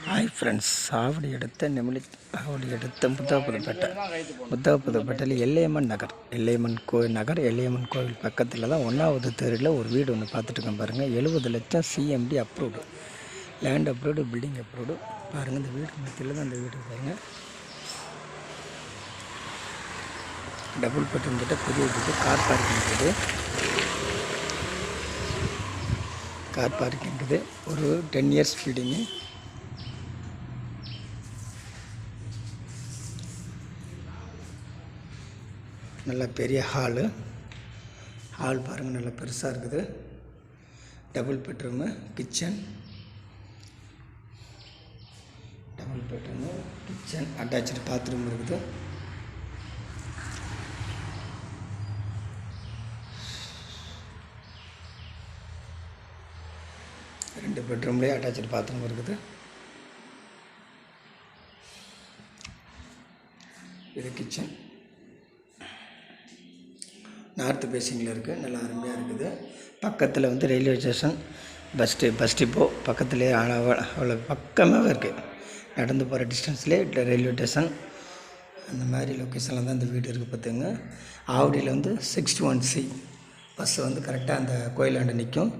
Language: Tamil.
ஹாய் ஃப்ரெண்ட்ஸ், ஆவடி அடுத்த முத்தாபுரப்பேட்டையில் எல்லையம்மன் கோவில் பக்கத்தில் தான் 1வது தெருவில் ஒரு வீடு ஒன்று பார்த்துட்டுருக்கேன் பாருங்கள். 70 லட்சம் CMD approved, land approved, building approved. பாருங்கள், இந்த வீடு மத்தியில் தான் அந்த வீடு பாருங்கள். டபுள் பெட்ரூம் கிட்ட பெரிய வீடு, கார் பார்க்கிங் இருக்குது. ஒரு 10 இயர்ஸ் ஃபீடிங்கு. நல்ல பெரிய ஹால் பாருங்கள், நல்லா பெருசாக இருக்குது. Double bedroom, kitchen, attach bathroom இருக்குது. ரெண்டு பெட்ரூம்லேயே அட்டாச்சு பாத்ரூம் இருக்குது. இது கிச்சன், நார்த்து பேசிங்கில் இருக்குது. நல்லா அருமையாக இருக்குது. பக்கத்தில் வந்து ரயில்வே ஸ்டேஷன், பஸ் டிப்போ பக்கத்துலேயே அவ்வளோ பக்கமாகவே இருக்குது. நடந்து போகிற டிஸ்டன்ஸ்லேயே ரயில்வே ஸ்டேஷன், அந்த மாதிரி லொக்கேஷனில் தான் இந்த வீடு இருக்குது. பார்த்துங்க, ஆவடியில் வந்து 61C பஸ்ஸு வந்து கரெக்டாக அந்த கோயிலாண்ட நிற்கும்.